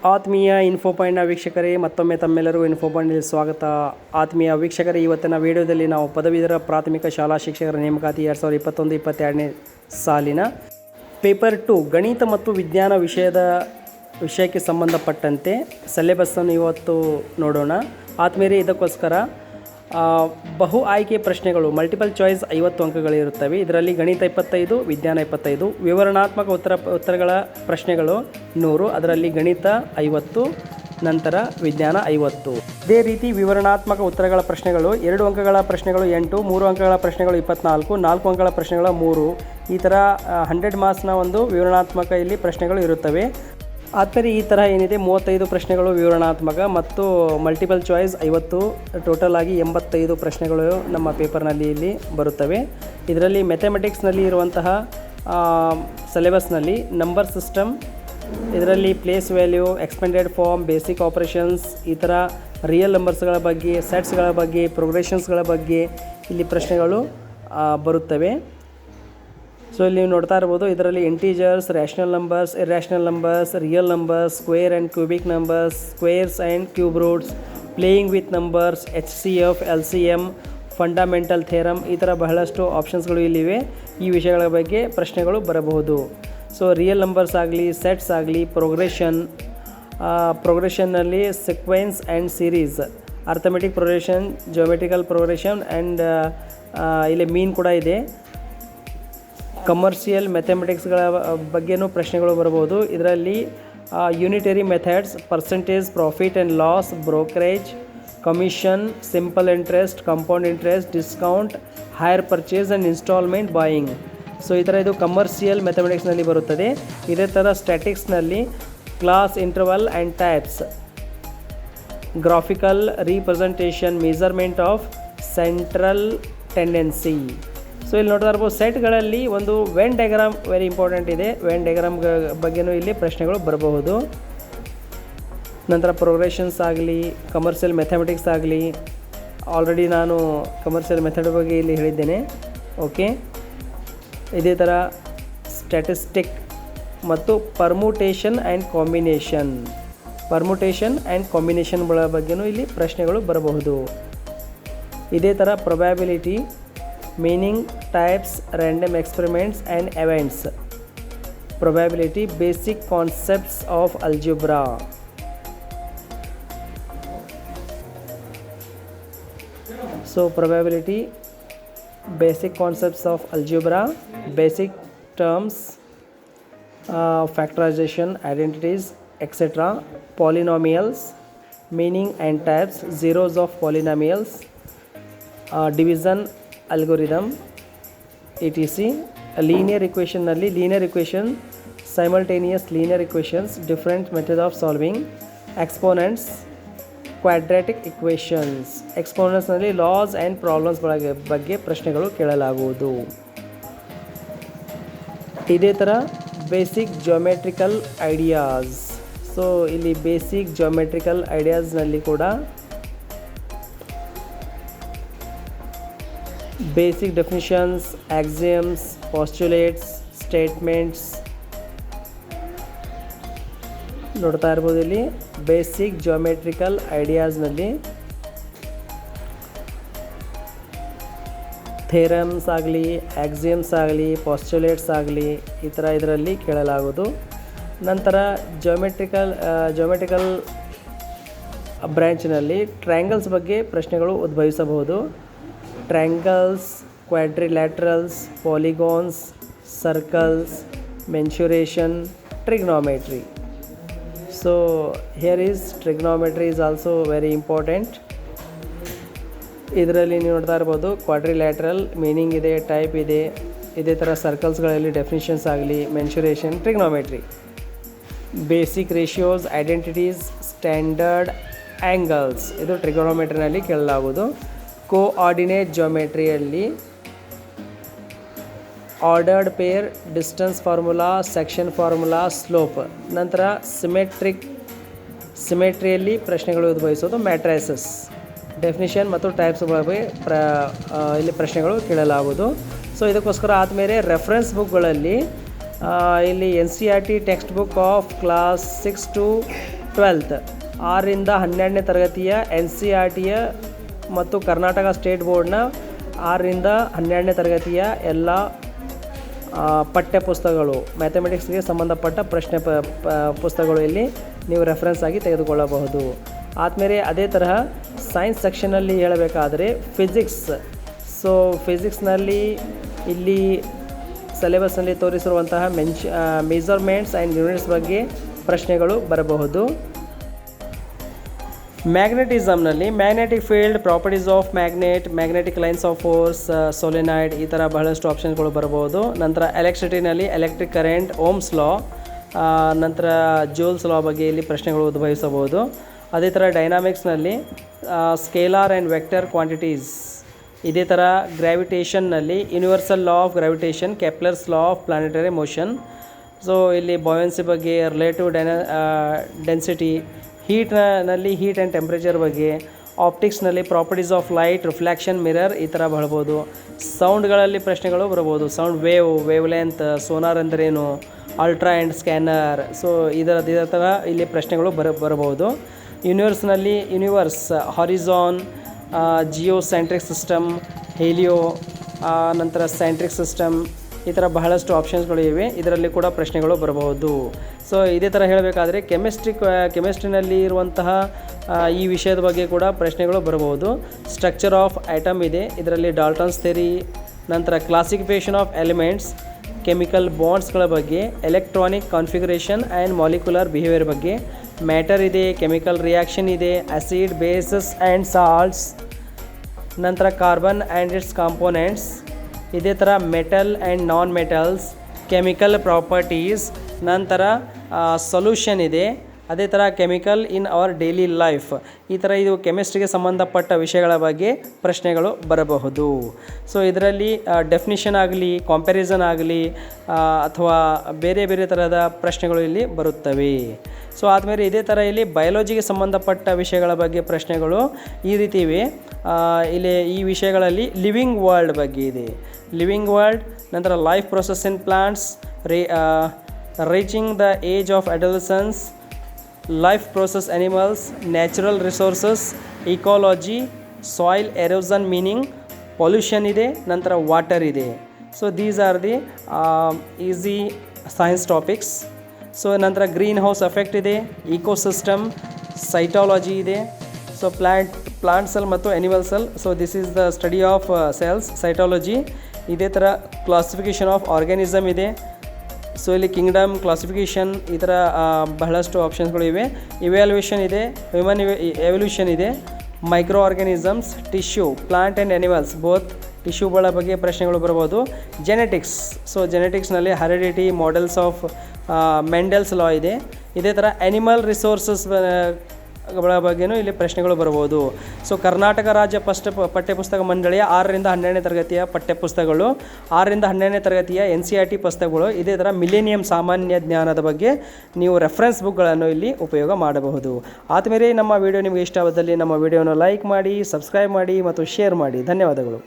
ಆತ್ಮೀಯ ಇನ್ಫೋ ಪಾಯಿಂಟ್ನ ವೀಕ್ಷಕರೇ, ಮತ್ತೊಮ್ಮೆ ತಮ್ಮೆಲ್ಲರಿಗೂ ಇನ್ಫೋ ಪಾಯಿಂಟ್ಗೆ ಸ್ವಾಗತ. ಆತ್ಮೀಯ ವೀಕ್ಷಕರೇ, ಇವತ್ತಿನ ವಿಡಿಯೋದಲ್ಲಿ ನಾವು ಪದವೀಧರ ಪ್ರಾಥಮಿಕ ಶಾಲಾ ಶಿಕ್ಷಕರ ನೇಮಕಾತಿ 2021-22ನೇ ಸಾಲಿನ ಪೇಪರ್ 2 ಗಣಿತ ಮತ್ತು ವಿಜ್ಞಾನ ವಿಷಯಕ್ಕೆ ಸಂಬಂಧಪಟ್ಟಂತೆ ಸಿಲೆಬಸ್ಸನ್ನು ಇವತ್ತು ನೋಡೋಣ. ಆತ್ಮೀಯರೇ, ಇದಕ್ಕೋಸ್ಕರ ಬಹು ಆಯ್ಕೆ ಪ್ರಶ್ನೆಗಳು ಮಲ್ಟಿಪಲ್ ಚಾಯ್ಸ್ 50 ಅಂಕಗಳಿರುತ್ತವೆ. ಇದರಲ್ಲಿ ಗಣಿತ 25, ವಿಜ್ಞಾನ 25, ವಿವರಣಾತ್ಮಕ ಉತ್ತರಗಳ ಪ್ರಶ್ನೆಗಳು 100, ಅದರಲ್ಲಿ ಗಣಿತ 50, ನಂತರ ವಿಜ್ಞಾನ 50. ಇದೇ ರೀತಿ ವಿವರಣಾತ್ಮಕ ಉತ್ತರಗಳ ಪ್ರಶ್ನೆಗಳು 2 ಅಂಕಗಳ ಪ್ರಶ್ನೆಗಳು 8, 3 ಅಂಕಗಳ ಪ್ರಶ್ನೆಗಳು 24, 4 ಅಂಕಗಳ ಪ್ರಶ್ನೆಗಳ 3. ಈ ಥರ 100 ಮಾರ್ಕ್ಸ್ನ ಒಂದು ವಿವರಣಾತ್ಮಕ ಇಲ್ಲಿ ಪ್ರಶ್ನೆಗಳು ಇರುತ್ತವೆ. ಆದರೆ ಈ ಥರ ಏನಿದೆ 35 ಪ್ರಶ್ನೆಗಳು ವಿವರಣಾತ್ಮಕ ಮತ್ತು ಮಲ್ಟಿಪಲ್ ಚಾಯ್ಸ್ 50, ಟೋಟಲ್ ಆಗಿ 85 ಪ್ರಶ್ನೆಗಳು ನಮ್ಮ ಪೇಪರ್ನಲ್ಲಿ ಇಲ್ಲಿ ಬರುತ್ತವೆ. ಇದರಲ್ಲಿ ಮ್ಯಾಥಮೆಟಿಕ್ಸ್ನಲ್ಲಿ ಇರುವಂತಹ ಸಿಲೆಬಸ್ನಲ್ಲಿ ನಂಬರ್ ಸಿಸ್ಟಮ್, ಇದರಲ್ಲಿ place value, expanded form, basic operations, ಈ ಥರ ರಿಯಲ್ ನಂಬರ್ಸ್ಗಳ ಬಗ್ಗೆ, ಸೆಟ್ಸ್ಗಳ ಬಗ್ಗೆ, ಪ್ರೋಗ್ರೆಷನ್ಸ್ಗಳ ಬಗ್ಗೆ ಇಲ್ಲಿ ಪ್ರಶ್ನೆಗಳು ಬರುತ್ತವೆ. ಸೊ ಇಲ್ಲಿ ನೀವು ನೋಡ್ತಾ ಇರ್ಬೋದು, ಇದರಲ್ಲಿ integers, rational numbers, irrational numbers, real numbers, square and cubic numbers, squares and cube roots, playing with numbers, HCF, LCM, fundamental theorem, ಈ ಥರ ಬಹಳಷ್ಟು ಆಪ್ಷನ್ಸ್ಗಳು ಇಲ್ಲಿವೆ. ಈ ವಿಷಯಗಳ ಬಗ್ಗೆ ಪ್ರಶ್ನೆಗಳು ಬರಬಹುದು. ಸೊ ರಿಯಲ್ ನಂಬರ್ಸ್ ಆಗಲಿ, ಸೆಟ್ಸ್ ಆಗಲಿ, ಪ್ರೋಗ್ರೆಷನ್ನಲ್ಲಿ sequence and series, arithmetic progression, geometrical progression and ಇಲ್ಲಿ ಮೀನ್ ಕೂಡ ಇದೆ. ಕಮರ್ಷಿಯಲ್ ಮ್ಯಾಥಮೆಟಿಕ್ಸ್ಗಳ ಬಗ್ಗೆನೂ ಪ್ರಶ್ನೆಗಳು ಬರಬಹುದು. ಇದರಲ್ಲಿ unitary methods, percentage, profit and loss, brokerage, commission, simple interest, compound interest, discount, hire purchase and instalment buying. So ಈ ಥರ ಇದು ಕಮರ್ಷಿಯಲ್ ಮ್ಯಾಥಮೆಟಿಕ್ಸ್ನಲ್ಲಿ ಬರುತ್ತದೆ. ಇದೇ ಥರ ಸ್ಟ್ಯಾಟಿಕ್ಸ್ನಲ್ಲಿ class, interval and types, graphical representation, measurement of central tendency. So ಇಲ್ಲಿ ನೋಡ್ತಾ ಇರ್ಬೋದು, ಸೆಟ್ಗಳಲ್ಲಿ ಒಂದು ವೆನ್ ಡಯಾಗ್ರಾಮ್ ವೆರಿ ಇಂಪಾರ್ಟೆಂಟ್ ಇದೆ. ವೆನ್ ಡಯಾಗ್ರಾಮ್ ಬಗ್ಗೆನೂ ಇಲ್ಲಿ ಪ್ರಶ್ನೆಗಳು ಬರಬಹುದು. ನಂತರ ಪ್ರೋಗ್ರೆಷನ್ಸ್ ಆಗಲಿ, ಕಮರ್ಷಿಯಲ್ ಮ್ಯಾಥಮೆಟಿಕ್ಸ್ ಆಗಲಿ, ಆಲ್ರೆಡಿ ನಾನು ಕಮರ್ಷಿಯಲ್ ಮೆಥಡ್ ಬಗ್ಗೆ ಇಲ್ಲಿ ಹೇಳಿದ್ದೇನೆ. ಓಕೆ, ಇದೇ ಥರ ಸ್ಟ್ಯಾಟಿಸ್ಟಿಕ್ ಮತ್ತು ಪರ್ಮುಟೇಷನ್ ಆ್ಯಂಡ್ ಕಾಂಬಿನೇಷನ್ಗಳ ಬಗ್ಗೆನೂ ಇಲ್ಲಿ ಪ್ರಶ್ನೆಗಳು ಬರಬಹುದು. ಇದೇ ಥರ probability, meaning, types, random experiments and events, probability, basic concepts of algebra. So probability, basic concepts of algebra, basic terms, factorization, identities, etc., polynomials, meaning and types, zeros of polynomials, division algorithm, etc. Linear equationನಲ್ಲಿ linear equation, simultaneous linear equations, different method of solving, exponents, quadratic equations. exponentsನಲ್ಲಿ laws and problems ಬಗ್ಗೆ ಪ್ರಶ್ನೆಗಳು ಕೇಳಲಾಗುವುದು. ಇದೇ ಥರ basic geometrical ideas. So ಇಲ್ಲಿ basic geometrical ಐಡಿಯಾಸ್ನಲ್ಲಿ ಕೂಡ basic definitions, axioms, postulates, statements ನೋಡ್ತಾ ಇರ್ಬೋದು. ಇಲ್ಲಿ basic geometrical ಐಡಿಯಾಸ್ನಲ್ಲಿ theorems ಆಗಲಿ, ಆಕ್ಸಿಯಮ್ಸ್ ಆಗಲಿ, ಪಾಸ್ಟುಲೇಟ್ಸ್ ಆಗಲಿ, ಈ ಥರ ಇದರಲ್ಲಿ ಕೇಳಲಾಗೋದು. ನಂತರ ಜಿಯೋಮೆಟ್ರಿಕಲ್ ಬ್ರ್ಯಾಂಚ್ನಲ್ಲಿ ಟ್ರಯಾಂಗಲ್ಸ್ ಬಗ್ಗೆ ಪ್ರಶ್ನೆಗಳು ಉದ್ಭವಿಸಬಹುದು. Triangles, quadrilaterals, polygons, circles, mensuration, trigonometry. So here is trigonometry is also very important. ಇದರಲ್ಲಿ ನೀವು ನೋಡ್ತಾ ಇರ್ಬೋದು, ಕ್ವಾಡ್ರಿಲ್ಯಾಟ್ರಲ್ ಮೀನಿಂಗ್ ಇದೆ, ಟೈಪ್ ಇದೆ. ಇದೇ ಥರ ಸರ್ಕಲ್ಸ್ಗಳಲ್ಲಿ ಡೆಫಿನಿಷನ್ಸ್ ಆಗಲಿ, mensuration, trigonometry, basic ratios, identities, standard angles, ಇದು ಟ್ರಿಗೋನೋಮೆಟ್ರಿನಲ್ಲಿ ಕೇಳಲಾಗುವುದು. ಕೋಆರ್ಡಿನೇಟ್ ಜಿಯೋಮೆಟ್ರಿಯಲ್ಲಿ ordered pair, distance formula, section formula, slope. ನಂತರ ಸಿಮೆಟ್ರಿಯಲ್ಲಿ ಪ್ರಶ್ನೆಗಳು ಉದ್ಭವಿಸೋದು ಮ್ಯಾಟ್ರೈಸಸ್, ಡೆಫಿನಿಷನ್ ಮತ್ತು ಟೈಪ್ಸ್ಗಳ ಬಗ್ಗೆ ಇಲ್ಲಿ ಪ್ರಶ್ನೆಗಳು ಕೇಳಲಾಗುವುದು. ಸೊ ಇದಕ್ಕೋಸ್ಕರ ಆದಮೇಲೆ ರೆಫರೆನ್ಸ್ ಬುಕ್ಗಳಲ್ಲಿ ಇಲ್ಲಿ NCERT text book of class 6 to 12th 6ರಿಂದ 12ನೇ ತರಗತಿಯ NCERTಯ ಮತ್ತು ಕರ್ನಾಟಕ ಸ್ಟೇಟ್ ಬೋರ್ಡ್ನ 6ರಿಂದ 12ನೇ ತರಗತಿಯ ಎಲ್ಲ ಪಠ್ಯಪುಸ್ತಕಗಳು ಮ್ಯಾಥಮೆಟಿಕ್ಸ್ಗೆ ಸಂಬಂಧಪಟ್ಟ ಪ್ರಶ್ನೆ ಪುಸ್ತಕಗಳು ಇಲ್ಲಿ ನೀವು ರೆಫರೆನ್ಸ್ ಆಗಿ ತೆಗೆದುಕೊಳ್ಳಬಹುದು. ಆದಮೇಲೆ ಅದೇ ತರಹ ಸೈನ್ಸ್ ಸೆಕ್ಷನಲ್ಲಿ ಹೇಳಬೇಕಾದರೆ ಫಿಸಿಕ್ಸ್. ಸೊ ಫಿಸಿಕ್ಸ್ನಲ್ಲಿ ಇಲ್ಲಿ ಸಿಲೆಬಸ್ನಲ್ಲಿ ತೋರಿಸಿರುವಂತಹ ಮೆಜರ್ಮೆಂಟ್ಸ್ ಆ್ಯಂಡ್ ಯೂನಿಟ್ಸ್ ಬಗ್ಗೆ ಪ್ರಶ್ನೆಗಳು ಬರಬಹುದು. ಮ್ಯಾಗ್ನೆಟಿಸಮ್ನಲ್ಲಿ magnetic field, properties of magnetic lines of force, solenoid, ಈ ಥರ ಬಹಳಷ್ಟು ಆಪ್ಷನ್ಸ್ಗಳು ಬರಬಹುದು. ನಂತರ ಎಲೆಕ್ಟ್ರಿಸಿಟಿನಲ್ಲಿ ಎಲೆಕ್ಟ್ರಿಕ್ ಕರೆಂಟ್, ಓಮ್ಸ್ ಲಾ, ನಂತರ ಜೂಲ್ಸ್ ಲಾ ಬಗ್ಗೆ ಇಲ್ಲಿ ಪ್ರಶ್ನೆಗಳು ಉದ್ಭವಿಸಬಹುದು. ಅದೇ ಥರ ಡೈನಾಮಿಕ್ಸ್ನಲ್ಲಿ ಸ್ಕೇಲಾರ್ ಆ್ಯಂಡ್ ವೆಕ್ಟರ್ ಕ್ವಾಂಟಿಟೀಸ್. ಇದೇ ಥರ ಗ್ರಾವಿಟೇಷನ್ನಲ್ಲಿ universal law of gravitation, Kepler's law of planetary motion. So ಇಲ್ಲಿ ಬಾಯನ್ಸಿ ಬಗ್ಗೆ, ರಿಲೇಟಿವ್ ಡೆನ್ಸಿಟಿ, ಹೀಟ್ನಲ್ಲಿ ಹೀಟ್ ಆ್ಯಂಡ್ ಟೆಂಪ್ರೇಚರ್ ಬಗ್ಗೆ, ಆಪ್ಟಿಕ್ಸ್ನಲ್ಲಿ properties of light, reflection, mirror, ಈ ಥರ ಬರ್ಬೋದು. ಸೌಂಡ್ಗಳಲ್ಲಿ ಪ್ರಶ್ನೆಗಳು ಬರ್ಬೋದು. ಸೌಂಡ್ ವೇವ್ ಲೆಂತ್, ಸೋನಾರ್ ಅಂದ್ರೇನು, ಅಲ್ಟ್ರಾ ಆ್ಯಂಡ್ ಸ್ಕ್ಯಾನರ್. ಸೊ ಇದರ ಥರ ಇಲ್ಲಿ ಪ್ರಶ್ನೆಗಳು ಬರಬಹುದು. Universe, horizon, geocentric system, helio, ನಂತರ ಸೆಂಟ್ರಿಕ್ ಸಿಸ್ಟಮ್, ಈ ಥರ ಬಹಳಷ್ಟು ಆಪ್ಷನ್ಸ್ಗಳು ಇವೆ. ಇದರಲ್ಲಿ ಕೂಡ ಪ್ರಶ್ನೆಗಳು ಬರಬಹುದು. ಸೊ ಇದೇ ಥರ ಹೇಳಬೇಕಾದ್ರೆ ಕೆಮಿಸ್ಟ್ರಿನಲ್ಲಿ ಇರುವಂತಹ ಈ ವಿಷಯದ ಬಗ್ಗೆ ಕೂಡ ಪ್ರಶ್ನೆಗಳು ಬರಬಹುದು. ಸ್ಟ್ರಕ್ಚರ್ ಆಫ್ ಆಟಮ್ ಇದೆ, ಇದರಲ್ಲಿ ಡಾಲ್ಟನ್ಸ್ ಥಿಯರಿ, ನಂತರ ಕ್ಲಾಸಿಫಿಕೇಷನ್ ಆಫ್ ಎಲಿಮೆಂಟ್ಸ್, ಕೆಮಿಕಲ್ ಬಾಂಡ್ಸ್ಗಳ ಬಗ್ಗೆ, electronic configuration and molecular behaviour ಬಗ್ಗೆ, ಮ್ಯಾಟರ್ ಇದೆ, ಕೆಮಿಕಲ್ ರಿಯಾಕ್ಷನ್ ಇದೆ, ಆಸಿಡ್, ಬೇಸಸ್ ಆ್ಯಂಡ್ ಸಾಲ್ಟ್ಸ್, ನಂತರ ಕಾರ್ಬನ್ ಆ್ಯಂಡ್ ಇಟ್ಸ್ ಕಾಂಪೋನೆಂಟ್ಸ್, ಇದೇ ಥರ metal and non metals, chemical properties, ನಂತರ ಸೊಲ್ಯೂಷನ್ ಇದೆ. ಅದೇ ಥರ chemical in our daily life. ಈ ಥರ ಇದು ಕೆಮಿಸ್ಟ್ರಿಗೆ ಸಂಬಂಧಪಟ್ಟ ವಿಷಯಗಳ ಬಗ್ಗೆ ಪ್ರಶ್ನೆಗಳು ಬರಬಹುದು. ಸೊ ಇದರಲ್ಲಿ ಡೆಫಿನಿಷನ್ ಆಗಲಿ, ಕಂಪ್ಯಾರಿಸನ್ ಆಗಲಿ, ಅಥವಾ ಬೇರೆ ಬೇರೆ ಥರದ ಪ್ರಶ್ನೆಗಳು ಇಲ್ಲಿ ಬರುತ್ತವೆ. ಸೊ ಆದಮೇಲೆ ಇದೇ ಥರ ಇಲ್ಲಿ ಬಯಾಲಜಿಗೆ ಸಂಬಂಧಪಟ್ಟ ವಿಷಯಗಳ ಬಗ್ಗೆ ಪ್ರಶ್ನೆಗಳು ಈ ರೀತಿ ಇವೆ. ಇಲ್ಲಿ ಈ ವಿಷಯಗಳಲ್ಲಿ ಲಿವಿಂಗ್ ವರ್ಲ್ಡ್ ಬಗ್ಗೆ ಇದೆ. ಲಿವಿಂಗ್ ವರ್ಲ್ಡ್, ನಂತರ life process in plants, reaching the age of adolescence, life process animals, natural resources, ecology, soil erosion meaning, pollution ಇದೆ, ನಂತರ ವಾಟರ್ ಇದೆ. So these are the easy science topics. So ನಂತರ greenhouse effect ಇದೆ, ecosystem, cytology ಇದೆ. So plant cell ಮತ್ತು animal cell. So this is the study of cells, cytology. ಇದೇ ಥರ classification of organism ಇದೆ. ಸೊ ಇಲ್ಲಿ kingdom, classification, ಈ ಥರ ಬಹಳಷ್ಟು ಆಪ್ಷನ್ಸ್ಗಳು ಇವೆ. ಇವ್ಯಾಲ್ಯೂಯೇಷನ್ ಇದೆ, ಹ್ಯೂಮನ್ ಎವಲ್ಯೂಷನ್ ಇದೆ, microorganisms, tissue, plant and animals both, ಟಿಶ್ಯೂಗಳ ಬಗ್ಗೆ ಪ್ರಶ್ನೆಗಳು ಬರ್ಬೋದು. ಜೆನೆಟಿಕ್ಸ್. ಸೊ ಜೆನೆಟಿಕ್ಸ್ನಲ್ಲಿ heredity, models of Mendel's law ಇದೆ. ಇದೇ ಥರ ಅನಿಮಲ್ ರಿಸೋರ್ಸಸ್ ಗಳ ಬಗ್ಗೆಯೂ ಇಲ್ಲಿ ಪ್ರಶ್ನೆಗಳು ಬರ್ಬೋದು. ಸೊ ಕರ್ನಾಟಕ ರಾಜ್ಯ ಪಠ್ಯಪುಸ್ತಕ ಮಂಡಳಿಯ 6ರಿಂದ 12ನೇ ತರಗತಿಯ ಪಠ್ಯಪುಸ್ತಕಗಳು, 6ರಿಂದ 12ನೇ ತರಗತಿಯ NCERT ಪುಸ್ತಕಗಳು, ಇದೇ ಥರ ಮಿಲೇನಿಯಂ ಸಾಮಾನ್ಯ ಜ್ಞಾನದ ಬಗ್ಗೆ ನೀವು ರೆಫರೆನ್ಸ್ ಬುಕ್ಗಳನ್ನು ಇಲ್ಲಿ ಉಪಯೋಗ ಮಾಡಬಹುದು. ಆದಮೇಲೆ ನಮ್ಮ ವಿಡಿಯೋ ನಿಮಗೆ ಇಷ್ಟವಾದಲ್ಲಿ ನಮ್ಮ ವಿಡಿಯೋನ ಲೈಕ್ ಮಾಡಿ, ಸಬ್ಸ್ಕ್ರೈಬ್ ಮಾಡಿ ಮತ್ತು ಶೇರ್ ಮಾಡಿ. ಧನ್ಯವಾದಗಳು.